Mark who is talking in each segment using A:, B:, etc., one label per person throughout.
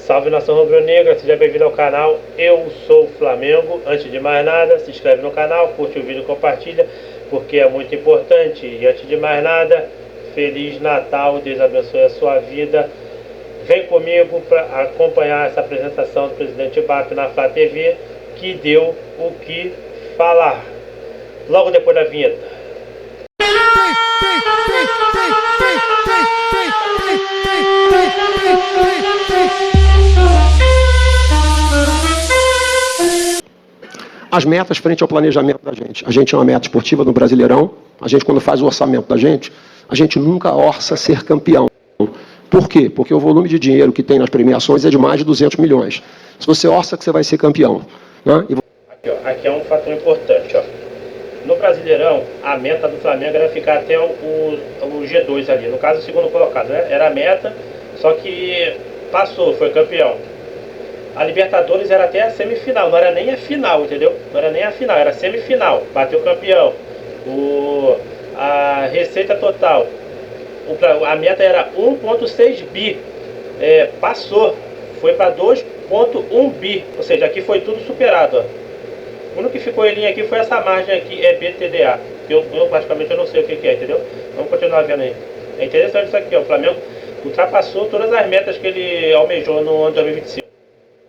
A: Salve nação rubro-negra, seja bem-vindo ao canal. Eu sou o Flamengo. Antes de mais nada, se inscreve no canal, curte o vídeo e compartilha, porque é muito importante. E antes de mais nada, Feliz Natal, Deus abençoe a sua vida. Vem comigo para acompanhar essa apresentação do presidente BAP na Flá TV, que deu o que falar. Logo depois da vinheta.
B: As metas frente ao planejamento da gente. A gente é uma meta esportiva no Brasileirão. A gente, quando faz o orçamento da gente, a gente nunca orça ser campeão. Por quê? Porque o volume de dinheiro que tem nas premiações é de mais de 200 milhões. Se você orça que você vai ser campeão. Né?
A: Aqui é um fator importante. Ó. No Brasileirão, a meta do Flamengo era ficar até o G2 ali. No caso, o segundo colocado. Né? Era a meta, só que passou, foi campeão. A Libertadores era até a semifinal, não era nem a final, entendeu? Não era nem a final, era a semifinal. Bateu campeão. A receita total, a meta era 1,6 bi. Passou, foi para 2,1 bi. Ou seja, aqui foi tudo superado. Ó. O único que ficou em linha aqui foi essa margem aqui, BTDA. Eu praticamente não sei o que é, entendeu? Vamos continuar vendo aí. É interessante isso aqui, ó. O Flamengo ultrapassou todas as metas que ele almejou no ano de 2025.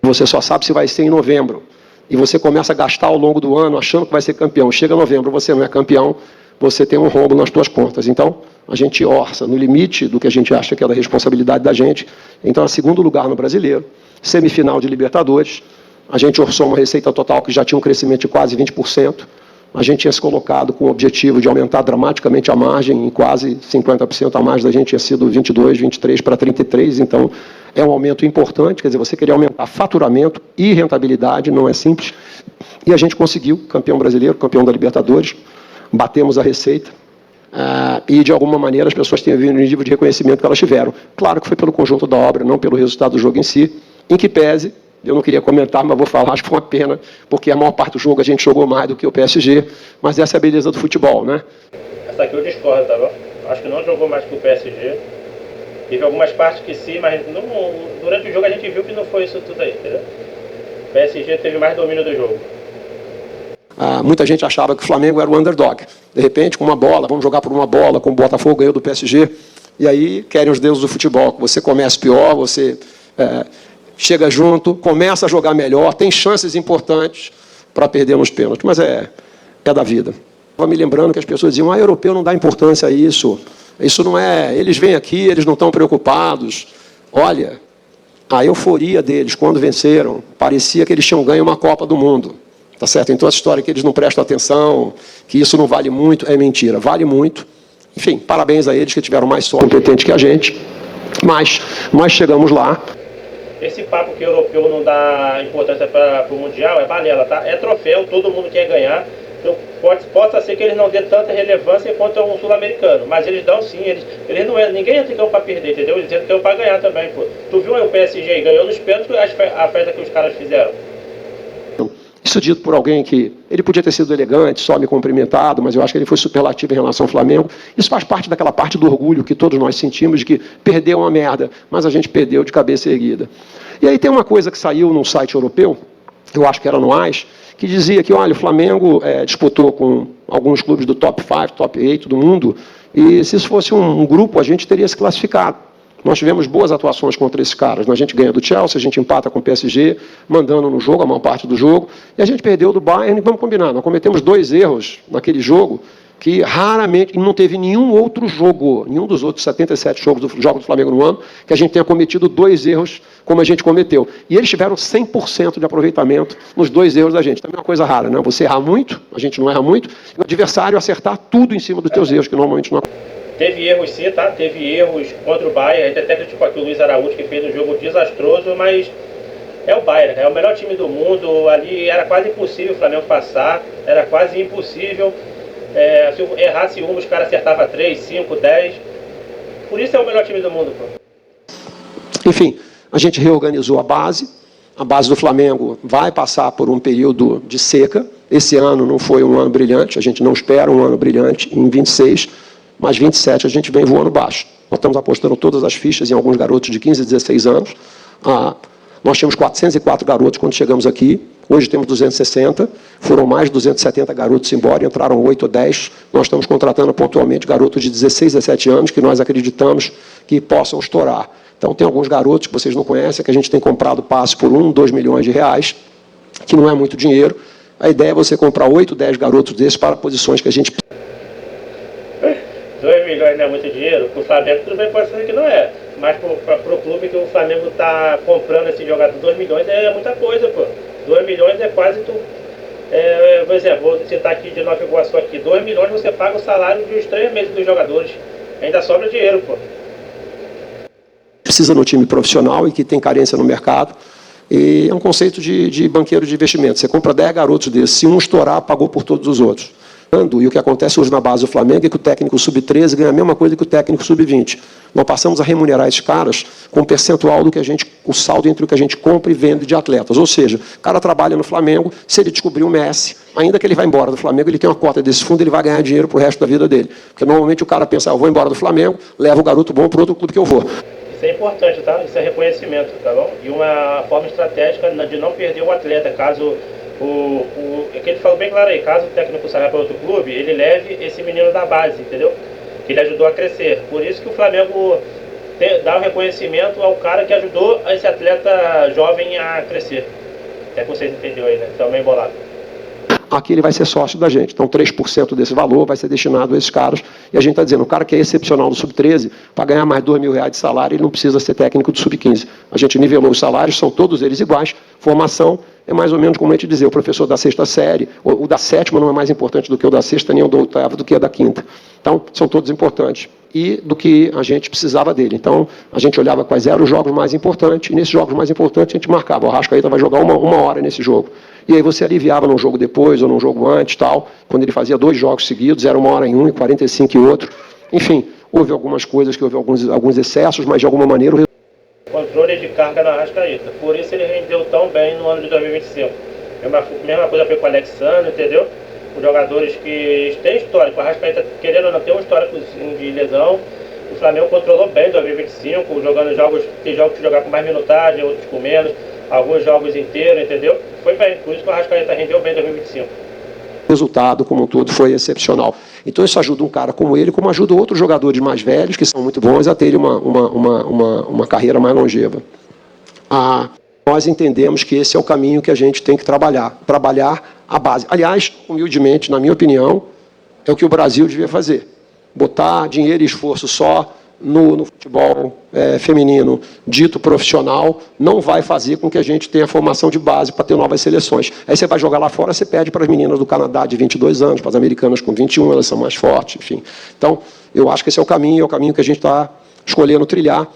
B: Você só sabe se vai ser em novembro. E você começa a gastar ao longo do ano achando que vai ser campeão. Chega novembro, você não é campeão, você tem um rombo nas suas contas. Então, a gente orça no limite do que a gente acha que é da responsabilidade da gente. Então, é segundo lugar no Brasileiro, semifinal de Libertadores. A gente orçou uma receita total que já tinha um crescimento de quase 20%. A gente tinha se colocado com o objetivo de aumentar dramaticamente a margem, em quase 50% a margem da gente tinha sido 22, 23 para 33, então é um aumento importante, quer dizer, você queria aumentar faturamento e rentabilidade, não é simples, e a gente conseguiu, campeão brasileiro, campeão da Libertadores, batemos a receita, e de alguma maneira as pessoas têm vindo no nível de reconhecimento que elas tiveram. Claro que foi pelo conjunto da obra, não pelo resultado do jogo em si, em que pese, eu não queria comentar, mas vou falar, acho que foi uma pena, porque a maior parte do jogo a gente jogou mais do que o PSG, mas essa é a beleza do futebol, né?
A: Essa aqui eu discordo, tá bom? Acho que não jogou mais que o PSG. Teve algumas partes que sim, mas durante o jogo a gente viu que não foi isso tudo aí, entendeu? O PSG teve mais domínio do jogo.
B: Muita gente achava que o Flamengo era o underdog. De repente, com uma bola, vamos jogar por uma bola, como o Botafogo ganhou do PSG, e aí querem os deuses do futebol, que você começa pior, você chega junto, começa a jogar melhor, tem chances importantes para perder nos pênaltis, mas é da vida. Estava me lembrando que as pessoas diziam, europeu não dá importância a isso, isso não é, eles vêm aqui, eles não estão preocupados. Olha, a euforia deles quando venceram, parecia que eles tinham ganho uma Copa do Mundo, tá certo? Então essa história que eles não prestam atenção, que isso não vale muito, é mentira, vale muito. Enfim, parabéns a eles que tiveram mais sorte competente que a gente, mas nós chegamos lá.
A: Esse papo que o europeu não dá importância para o Mundial é balela, tá? É troféu, todo mundo quer ganhar. Então, possa ser que eles não dêem tanta relevância quanto um sul-americano, mas eles dão sim, eles não é, ninguém entra em campo para perder, entendeu? Eles entram em campo para ganhar também, pô. Tu viu aí o PSG aí, ganhou nos pênaltis a festa que os caras fizeram.
B: Isso dito por alguém que ele podia ter sido elegante, só me cumprimentado, mas eu acho que ele foi superlativo em relação ao Flamengo. Isso faz parte daquela parte do orgulho que todos nós sentimos, de que perdeu uma merda, mas a gente perdeu de cabeça erguida. E aí tem uma coisa que saiu num site europeu, eu acho que era no AS, que dizia que, olha, o Flamengo disputou com alguns clubes do top 5, top 8 do mundo, e se isso fosse um grupo, a gente teria se classificado. Nós tivemos boas atuações contra esses caras. A gente ganha do Chelsea, a gente empata com o PSG, mandando no jogo, a maior parte do jogo, e a gente perdeu do Bayern, e vamos combinar, nós cometemos 2 erros naquele jogo, que raramente, não teve nenhum outro jogo, nenhum dos outros 77 jogos do Flamengo no ano, que a gente tenha cometido 2 erros como a gente cometeu. E eles tiveram 100% de aproveitamento nos 2 erros da gente. Também é uma coisa rara, né? Você errar muito, a gente não erra muito, e o adversário acertar tudo em cima dos teus erros, que normalmente não.
A: Teve erros sim, tá? Teve erros contra o Bayern, a gente até criticou aqui o Luiz Araújo, que fez um jogo desastroso, mas é o Bayern, é o melhor time do mundo, ali era quase impossível o Flamengo passar, era quase impossível. Se eu errasse um, os caras acertavam 3, 5, 10. Por isso é o melhor time do mundo, pô.
B: Enfim, a gente reorganizou a base do Flamengo vai passar por um período de seca. Esse ano não foi um ano brilhante, a gente não espera um ano brilhante em 26, mas 27 a gente vem voando baixo. Nós estamos apostando todas as fichas em alguns garotos de 15 a 16 anos. Nós tínhamos 404 garotos quando chegamos aqui, hoje temos 260, foram mais de 270 garotos embora, entraram 8 ou 10. Nós estamos contratando pontualmente garotos de 16 a 17 anos que nós acreditamos que possam estourar. Então, tem alguns garotos que vocês não conhecem, que a gente tem comprado passe por 1, 2 milhões de reais, que não é muito dinheiro. A ideia é você comprar 8, 10 garotos desses para posições que a gente...
A: 2 milhões não é muito dinheiro? Para o Flamengo tudo bem, pode ser que não é. Mas para o clube que o Flamengo está comprando esse jogador, 2 milhões é muita coisa, pô. 2 milhões é quase tu... por exemplo, vou citar aqui de Nova Iguaçu aqui. 2 milhões você paga o salário dos 3 meses dos jogadores. Ainda sobra dinheiro, pô.
B: Precisa no time profissional e que tem carência no mercado. E é um conceito de banqueiro de investimento. Você compra 10 garotos desses, se um estourar, pagou por todos os outros. E o que acontece hoje na base do Flamengo é que o técnico sub-13 ganha a mesma coisa que o técnico sub-20. Nós passamos a remunerar esses caras com um percentual do que a gente, o saldo entre o que a gente compra e vende de atletas. Ou seja, o cara trabalha no Flamengo, se ele descobrir o Messi, ainda que ele vá embora do Flamengo, ele tem uma cota desse fundo, ele vai ganhar dinheiro para o resto da vida dele. Porque normalmente o cara pensa, eu vou embora do Flamengo, leva o garoto bom para outro clube que eu vou.
A: Isso é importante, tá? Isso é reconhecimento, tá bom? E uma forma estratégica de não perder o atleta, caso é que ele falou bem claro aí, caso o técnico saia para outro clube, ele leve esse menino da base, entendeu? Que ele ajudou a crescer. Por isso que o Flamengo dá o reconhecimento ao cara que ajudou esse atleta jovem a crescer. É que vocês entenderam aí, né? Então, meio bolado.
B: Aqui ele vai ser sócio da gente. Então, 3% desse valor vai ser destinado a esses caras. E a gente está dizendo, o cara que é excepcional do sub-13, para ganhar mais R$ 2.000 de salário, ele não precisa ser técnico do sub-15. A gente nivelou os salários, são todos eles iguais. Formação é mais ou menos como a gente dizer, o professor da sexta série, o da sétima não é mais importante do que o da sexta, nem o da oitava do que o da quinta. Então, são todos importantes. E do que a gente precisava dele. Então, a gente olhava quais eram os jogos mais importantes, e nesses jogos mais importantes a gente marcava. O Arrascaeta vai jogar uma hora nesse jogo. E aí você aliviava num jogo depois ou num jogo antes, tal. Quando ele fazia 2 jogos seguidos, era 1 hora em um e 45 em outro. Enfim, houve algumas coisas que houve alguns excessos, mas de alguma maneira...
A: Controle de carga na Arrascaeta. Por isso ele rendeu tão bem no ano de 2025. Mesma coisa foi com o Alexandre, entendeu? Os jogadores que têm histórico. O Arrascaeta, querendo ou não, tem um histórico de lesão. O Flamengo controlou bem em 2025, jogando jogos, tem jogos que jogar com mais minutagem, outros com menos. Alguns jogos inteiros, entendeu? Foi bem, por isso que o Arrascaeta rendeu bem em 2025.
B: O resultado, como um todo, foi excepcional. Então isso ajuda um cara como ele, como ajuda outros jogadores mais velhos, que são muito bons, a terem uma carreira mais longeva. Nós entendemos que esse é o caminho que a gente tem que trabalhar a base. Aliás, humildemente, na minha opinião, é o que o Brasil devia fazer. Botar dinheiro e esforço só no futebol feminino dito profissional não vai fazer com que a gente tenha formação de base para ter novas seleções. Aí você vai jogar lá fora, você pede para as meninas do Canadá de 22 anos, para as americanas com 21, elas são mais fortes, enfim. Então, eu acho que esse é o caminho que a gente está escolhendo trilhar.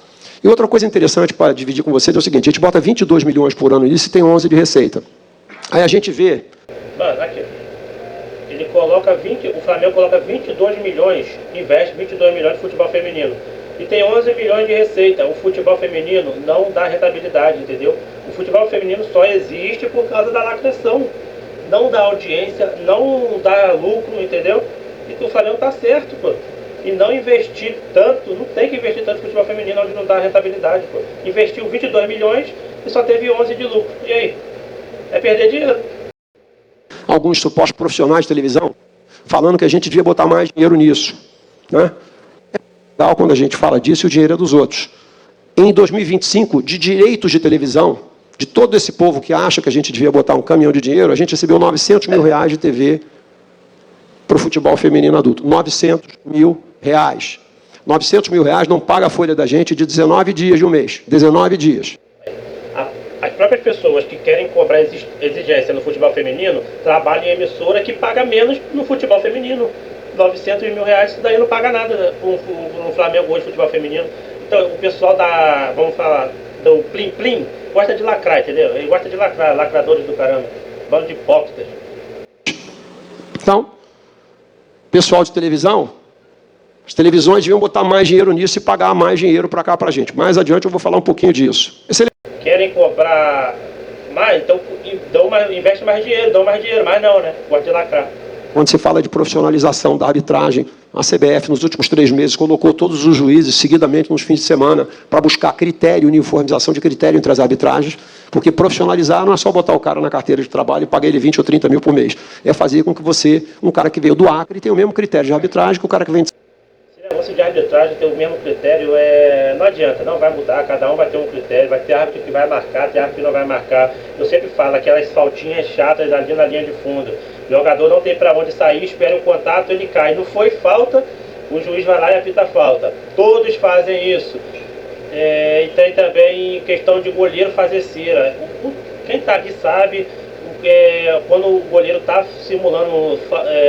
B: E outra coisa interessante para dividir com vocês é o seguinte, a gente bota 22 milhões por ano nisso e tem 11 de receita. Aí a gente vê...
A: Mano, aqui, ele coloca o Flamengo coloca 22 milhões, investe 22 milhões de futebol feminino. E tem 11 milhões de receita. O futebol feminino não dá rentabilidade, entendeu? O futebol feminino só existe por causa da lacração. Não dá audiência, não dá lucro, entendeu? E o Flamengo tá certo, pô. E não investir tanto, não tem que investir tanto no futebol feminino onde não dá rentabilidade, pô. Investiu 22 milhões e só teve 11 de lucro. E aí? É perder dinheiro.
B: Alguns supostos profissionais de televisão falando que a gente devia botar mais dinheiro nisso, né? É legal quando a gente fala disso e o dinheiro é dos outros. Em 2025, de direitos de televisão, de todo esse povo que acha que a gente devia botar um caminhão de dinheiro, a gente recebeu 900 mil reais de TV para o futebol feminino adulto. 900 mil reais. 900 mil reais não paga a folha da gente de 19 dias de um mês. 19 dias.
A: As próprias pessoas que querem cobrar exigência no futebol feminino trabalham em emissora que paga menos no futebol feminino. 900 mil reais, isso daí não paga nada no Flamengo hoje, futebol feminino. Então, o pessoal vamos falar, do Plim Plim, gosta de lacrar, entendeu? Ele gosta de lacrar, lacradores do caramba. Bando de hipócritas.
B: Então, pessoal de televisão, as televisões deviam botar mais dinheiro nisso e pagar mais dinheiro para cá para a gente. Mais adiante eu vou falar um pouquinho disso.
A: Querem cobrar mais, então investe mais dinheiro, mas não, né? Gosta de lacrar.
B: Quando se fala de profissionalização da arbitragem, a CBF, nos últimos 3 meses, colocou todos os juízes seguidamente nos fins de semana para buscar critério, uniformização de critério entre as arbitragens, Porque profissionalizar não é só botar o cara na carteira de trabalho e pagar ele 20 ou 30 mil por mês. É fazer com que você, um cara que veio do Acre, tenha o mesmo critério de arbitragem que o cara que vem de...
A: Se o negócio de arbitragem tem o mesmo critério, não adianta, não vai mudar, cada um vai ter um critério, vai ter árbitro que vai marcar, tem árbitro que não vai marcar. Eu sempre falo, aquelas faltinhas chatas ali na linha de fundo. O jogador não tem para onde sair, espera um contato, ele cai. Não foi falta, o juiz vai lá e apita a falta. Todos fazem isso. E tem também questão de goleiro fazer cera. Quem está aqui sabe quando o goleiro está simulando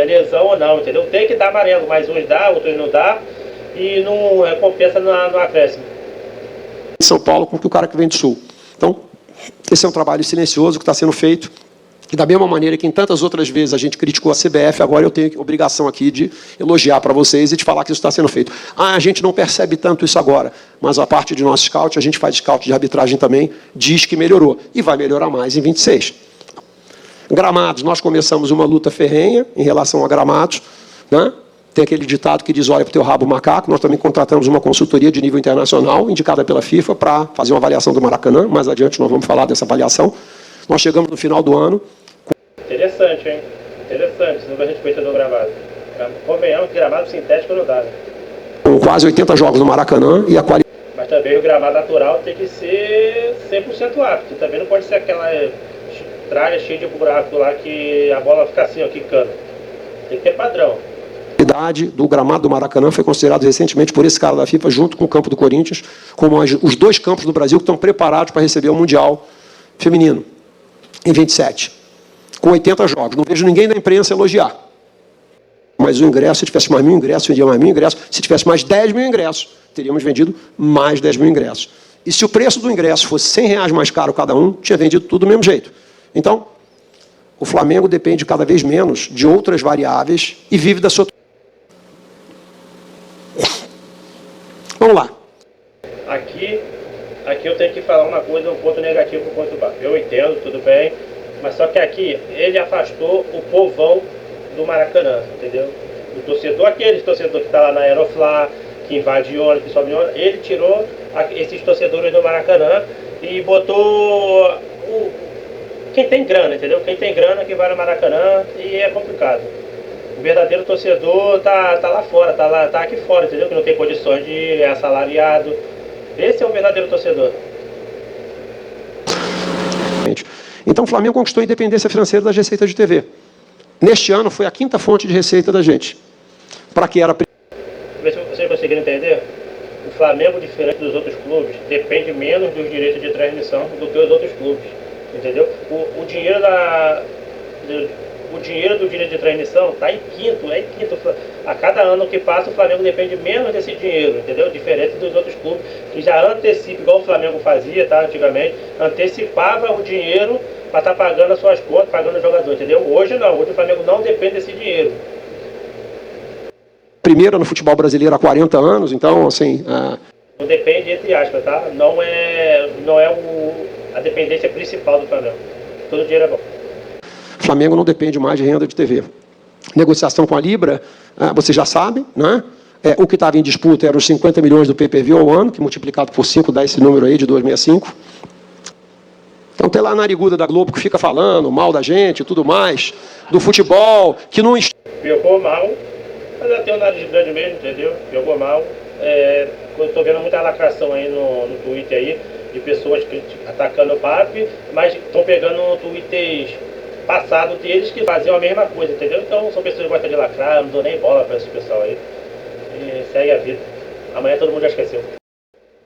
A: lesão ou não, entendeu? Tem que dar amarelo, mas uns dá, outros não dá, e não recompensa no acréscimo.
B: São Paulo com o cara que vem do Sul. Então, esse é um trabalho silencioso que está sendo feito. E da mesma maneira que em tantas outras vezes a gente criticou a CBF, agora eu tenho obrigação aqui de elogiar para vocês e de falar que isso está sendo feito. A gente não percebe tanto isso agora, mas a parte de nosso scout, a gente faz scout de arbitragem também, diz que melhorou. E vai melhorar mais em 26. Gramados, nós começamos uma luta ferrenha em relação a gramados, né? Tem aquele ditado que diz, olha para o teu rabo macaco. Nós também contratamos uma consultoria de nível internacional, indicada pela FIFA, para fazer uma avaliação do Maracanã. Mais adiante nós vamos falar dessa avaliação. Nós chegamos no final do ano...
A: Interessante, hein? Interessante, sobre a respeito do gramado. Convenhamos que gramado sintético não dá, né?
B: Com quase 80 jogos no Maracanã e a qualidade...
A: Mas também o gramado natural tem que ser 100% apto. Também não pode ser aquela tralha cheia de buraco lá que a bola fica assim, ó, quicando. Tem que ter padrão.
B: A qualidade do gramado do Maracanã foi considerado recentemente por esse cara da FIFA, junto com o campo do Corinthians, como os dois campos do Brasil que estão preparados para receber o Mundial Feminino, em 27. Com 80 jogos. Não vejo ninguém da imprensa elogiar. Mas o ingresso, se tivesse mais 1.000 ingressos, vendia mais 1.000 ingressos. Se tivesse mais 10 mil ingressos, teríamos vendido mais 10 mil ingressos. E se o preço do ingresso fosse R$100 mais caro cada um, tinha vendido tudo do mesmo jeito. Então, o Flamengo depende cada vez menos de outras variáveis e vive da sua... Vamos lá.
A: Aqui eu tenho que falar uma coisa, um ponto negativo para o ponto baixo. Eu entendo, tudo bem. Mas só que aqui, ele afastou o povão do Maracanã, entendeu? O torcedor, aquele torcedor que está lá na Aeroflá, que invade ônibus, que sobe ônibus, ele tirou esses torcedores do Maracanã e botou quem tem grana, entendeu? Quem tem grana que vai no Maracanã e é complicado. O verdadeiro torcedor tá lá fora, tá aqui fora, entendeu? Que não tem condições de é assalariado. Esse é o verdadeiro torcedor.
B: Então, o Flamengo conquistou a independência financeira das receitas de TV. Neste ano, foi a 5ª fonte de receita da gente. Para que era...
A: Vocês conseguiram entender? O Flamengo, diferente dos outros clubes, depende menos dos direitos de transmissão do que os outros clubes. Entendeu? O dinheiro do direito de transmissão está em quinto, A cada ano que passa, o Flamengo depende menos desse dinheiro, entendeu? Diferente dos outros clubes, que já antecipa, igual o Flamengo fazia, tá? Antigamente, antecipava o dinheiro para estar pagando as suas contas, pagando os jogadores, entendeu? Hoje não, hoje o Flamengo não depende desse dinheiro.
B: Primeira no futebol brasileiro há 40 anos, então, assim...
A: Não depende, entre aspas, tá? Não é a dependência principal do Flamengo. Todo o dinheiro é bom.
B: O Flamengo não depende mais de renda de TV. Negociação com a Libra, vocês já sabem, né? O que estava em disputa eram os 50 milhões do PPV ao ano, que multiplicado por 5 dá esse número aí de 265. Então tem lá a nariguda da Globo que fica falando mal da gente e tudo mais, do futebol, que não...
A: Pegou mal, mas já tem o nariz grande mesmo, entendeu? Pegou mal. Eu estou vendo muita lacração aí no Twitter aí, de pessoas atacando o PAP, mas estão pegando no Twitter passado deles que faziam a mesma coisa, entendeu? Então são pessoas que gostam de lacrar, eu não dou nem bola para esse pessoal aí. E segue a vida. Amanhã todo mundo já esqueceu.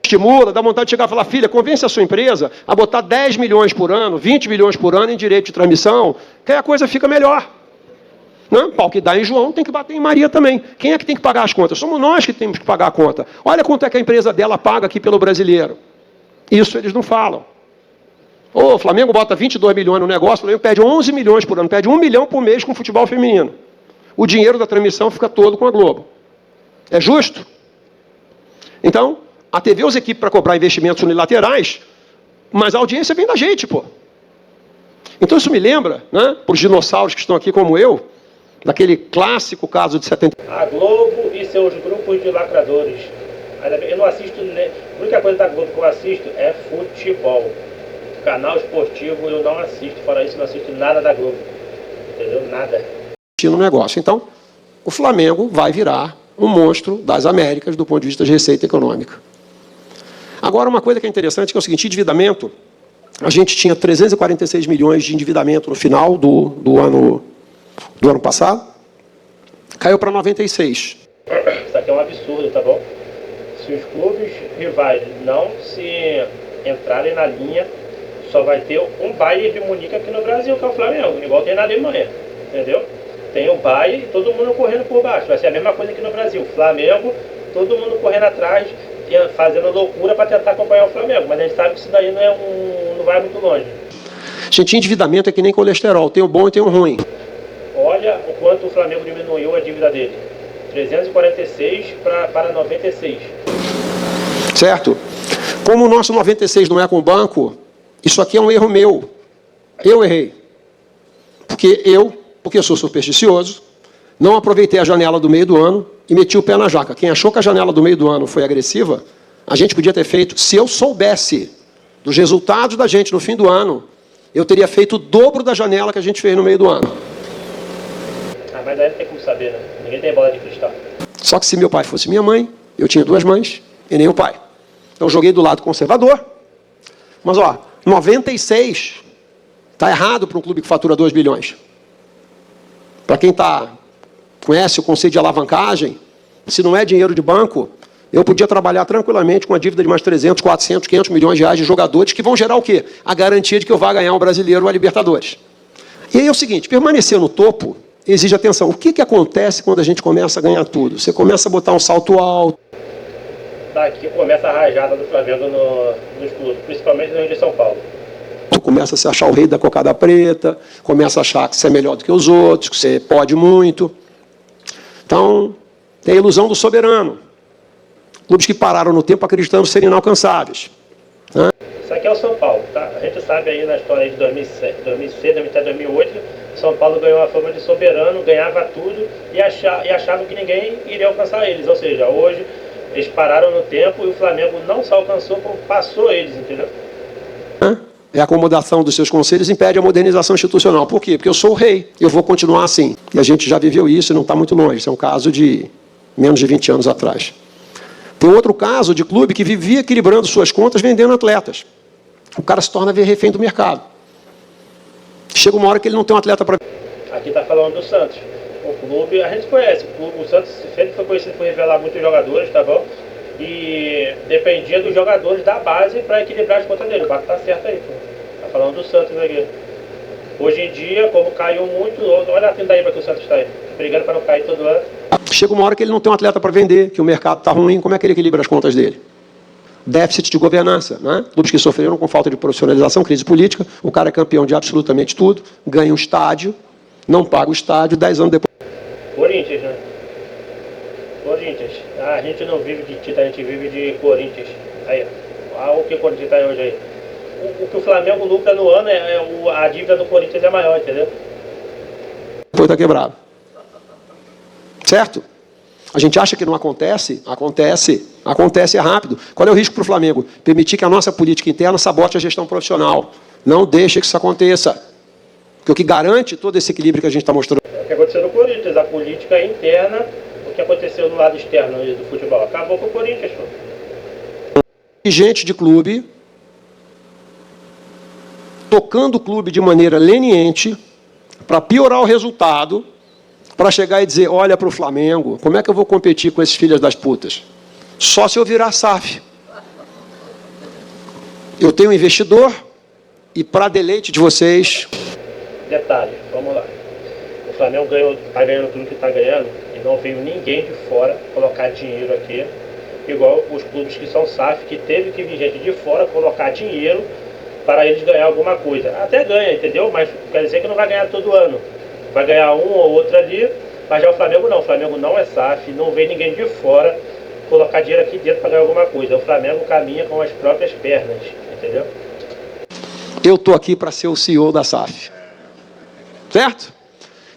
B: Estimula, dá vontade de chegar e falar, filha, convence a sua empresa a botar 10 milhões por ano, 20 milhões por ano em direito de transmissão, que aí a coisa fica melhor. Não, pau que dá em João tem que bater em Maria também. Quem é que tem que pagar as contas? Somos nós que temos que pagar a conta. Olha quanto é que a empresa dela paga aqui pelo brasileiro. Isso eles não falam. O Flamengo bota 22 milhões no negócio, o Flamengo perde 11 milhões por ano, perde 1 milhão por mês com o futebol feminino. O dinheiro da transmissão fica todo com a Globo. É justo? Então, a TV usa equipe para cobrar investimentos unilaterais, mas a audiência vem da gente, pô. Então isso me lembra, né, para os dinossauros que estão aqui como eu, daquele clássico caso de 70...
A: A Globo e seus grupos de lacradores. Eu não assisto, a única coisa da Globo que eu assisto é futebol. Canal esportivo eu não assisto, fora isso não assisto nada da Globo. Entendeu? Nada.
B: No negócio. Então, o Flamengo vai virar um monstro das Américas do ponto de vista de receita econômica. Agora, uma coisa que é interessante que é o seguinte, endividamento, a gente tinha 346 milhões de endividamento no final do ano passado, caiu para 96.
A: Isso aqui é um absurdo, tá bom? Se os clubes rivais não se entrarem na linha, só vai ter um Bayern de Munique aqui no Brasil, que é o Flamengo, igual tem na Alemanha, entendeu? Tem o Bayern e todo mundo correndo por baixo. Vai ser a mesma coisa aqui no Brasil. Flamengo, todo mundo correndo atrás, fazendo loucura para tentar acompanhar o Flamengo. Mas a gente sabe que isso daí não vai muito longe.
B: Gente, endividamento é que nem colesterol. Tem o bom e tem o ruim.
A: Olha o quanto o Flamengo diminuiu a dívida dele. 346 para 96.
B: Certo? Como o nosso 96 não é com o banco, isso aqui é um erro meu. Eu errei. Porque eu sou supersticioso, não aproveitei a janela do meio do ano e meti o pé na jaca. Quem achou que a janela do meio do ano foi agressiva, a gente podia ter feito, se eu soubesse dos resultados da gente no fim do ano, eu teria feito o dobro da janela que a gente fez no meio do ano.
A: Mas aí não tem como saber, né? Ninguém tem bola de cristal.
B: Só que se meu pai fosse minha mãe, eu tinha 2 mães e nem o pai. Então eu joguei do lado conservador. Mas, 96 está errado para um clube que fatura 2 bilhões. Para quem conhece o conceito de alavancagem, se não é dinheiro de banco, eu podia trabalhar tranquilamente com a dívida de mais 300, 400, 500 milhões de reais de jogadores que vão gerar o quê? A garantia de que eu vá ganhar um brasileiro ou a Libertadores. E aí é o seguinte, permanecer no topo exige atenção. O que acontece quando a gente começa a ganhar tudo? Você começa a botar um salto alto.
A: Daqui começa a rajada do Flamengo nos clubes, principalmente no Rio de São Paulo.
B: Tu começa a se achar o rei da cocada preta, começa a achar que você é melhor do que os outros, que você pode muito. Então, tem a ilusão do soberano. Clubes que pararam no tempo acreditando serem inalcançáveis. Né?
A: Isso aqui é o São Paulo, tá? A gente sabe aí na história de 2007, 2007, 2008, São Paulo ganhou a fama de soberano, ganhava tudo e achava que ninguém iria alcançar eles. Ou seja, hoje eles pararam no tempo e o Flamengo não só alcançou, como passou eles, entendeu?
B: A acomodação dos seus conselhos impede a modernização institucional. Por quê? Porque eu sou o rei, eu vou continuar assim. E a gente já viveu isso e não está muito longe. Isso é um caso de menos de 20 anos atrás. Tem outro caso de clube que vivia equilibrando suas contas vendendo atletas. O cara se torna refém do mercado. Chega uma hora que ele não tem um atleta para...
A: Aqui está falando do Santos. O clube, a gente conhece, o Santos sempre foi conhecido por revelar muitos jogadores, tá bom? E dependia dos jogadores da base para equilibrar as contas dele. O Bato tá certo aí, pô. Tá falando do Santos aqui. Hoje em dia, como caiu muito, olha a pindaíba que o Santos está aí, brigando para não cair todo ano.
B: Chega uma hora que ele não tem um atleta para vender, que o mercado está ruim, como é que ele equilibra as contas dele? Déficit de governança, né? Clubes que sofreram com falta de profissionalização, crise política, o cara é campeão de absolutamente tudo, ganha um estádio, não paga o estádio, 10 anos depois...
A: Corinthians, né? Corinthians. A gente não vive de título, a gente vive de Corinthians. Aí, o que o Corinthians está hoje aí. O que o Flamengo lucra no ano, a dívida do Corinthians é maior, entendeu?
B: Depois está quebrado. Certo? A gente acha que não acontece? Acontece é rápido. Qual é o risco para o Flamengo? Permitir que a nossa política interna sabote a gestão profissional. Não deixe que isso aconteça. Porque o que garante todo esse equilíbrio que a gente está mostrando...
A: É o que aconteceu no Corinthians, a política interna, o que aconteceu no lado externo do futebol. Acabou com o Corinthians.
B: E gente de clube, tocando o clube de maneira leniente, para piorar o resultado, para chegar e dizer, olha para o Flamengo, como é que eu vou competir com esses filhos das putas? Só se eu virar SAF. Eu tenho um investidor e, para deleite de vocês...
A: Detalhe, vamos lá. O Flamengo está ganhando tudo que está ganhando e não veio ninguém de fora colocar dinheiro aqui, igual os clubes que são SAF, que teve que vir gente de fora colocar dinheiro para eles ganhar alguma coisa. Até ganha, entendeu? Mas quer dizer que não vai ganhar todo ano. Vai ganhar um ou outro ali, mas já o Flamengo não. O Flamengo não é SAF, não vem ninguém de fora colocar dinheiro aqui dentro para ganhar alguma coisa. O Flamengo caminha com as próprias pernas, entendeu?
B: Eu estou aqui para ser o CEO da SAF. Certo?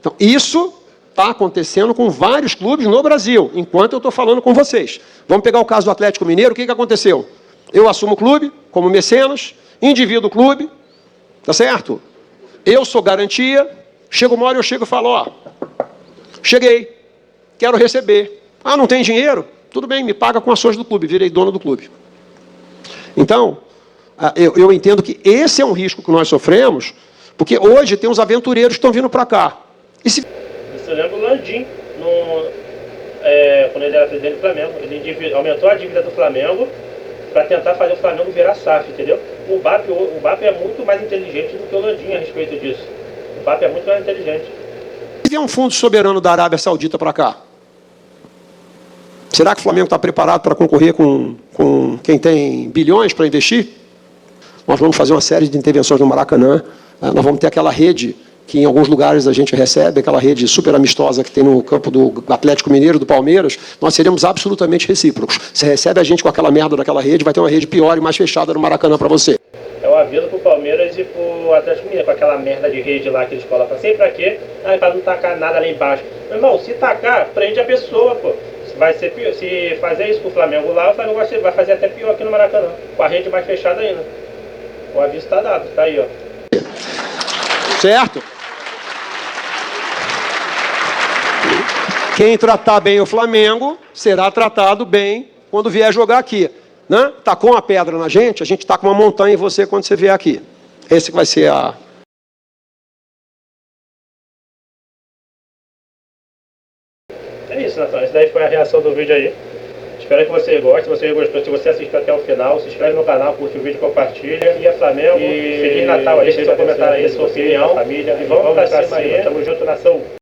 B: Então, isso está acontecendo com vários clubes no Brasil, enquanto eu estou falando com vocês. Vamos pegar o caso do Atlético Mineiro, o que aconteceu? Eu assumo o clube como mecenas, Indivíduo clube, tá certo? Eu sou garantia, chega uma hora eu chego e falo, ó, cheguei, quero receber. Ah, não tem dinheiro? Tudo bem, me paga com ações do clube, virei dono do clube. Então, eu entendo que esse é um risco que nós sofremos, porque hoje tem uns aventureiros que estão vindo para cá.
A: Eu lembro o Landim, quando ele era presidente do Flamengo, ele aumentou a dívida do Flamengo para tentar fazer o Flamengo virar SAF, entendeu? O BAP é muito mais inteligente do que o Landim a respeito disso. O BAP é muito mais inteligente.
B: Se vier um fundo soberano da Arábia Saudita para cá, será que o Flamengo está preparado para concorrer com quem tem bilhões para investir? Nós vamos fazer uma série de intervenções no Maracanã. Nós vamos ter aquela rede que em alguns lugares a gente recebe, aquela rede super amistosa que tem no campo do Atlético Mineiro, do Palmeiras. Nós seremos absolutamente recíprocos. Você recebe a gente com aquela merda daquela rede, vai ter uma rede pior e mais fechada no Maracanã para você.
A: É um aviso pro Palmeiras e pro Atlético Mineiro, com aquela merda de rede lá que eles colocam sempre pra quê? Pra não tacar nada lá embaixo. Meu irmão, se tacar, prende a pessoa, pô. Vai ser pior. Se fazer isso com o Flamengo lá, o Flamengo vai fazer até pior aqui no Maracanã. Com a rede mais fechada ainda. O aviso tá dado, tá aí, ó.
B: Certo? Quem tratar bem o Flamengo será tratado bem quando vier jogar aqui. Né? Tacou uma pedra na gente taca uma montanha em você quando você vier aqui. Esse vai ser a...
A: É isso, Natal. Essa daí foi a reação do vídeo aí. Espero que você goste. Se você gostou, se você assistiu até o final, se inscreve no canal, curte o vídeo, compartilha. E a Flamengo. E Feliz Natal aí. Deixa seu comentário aí, sua opinião. Família. E vamos pra cima aí. Tamo junto, nação.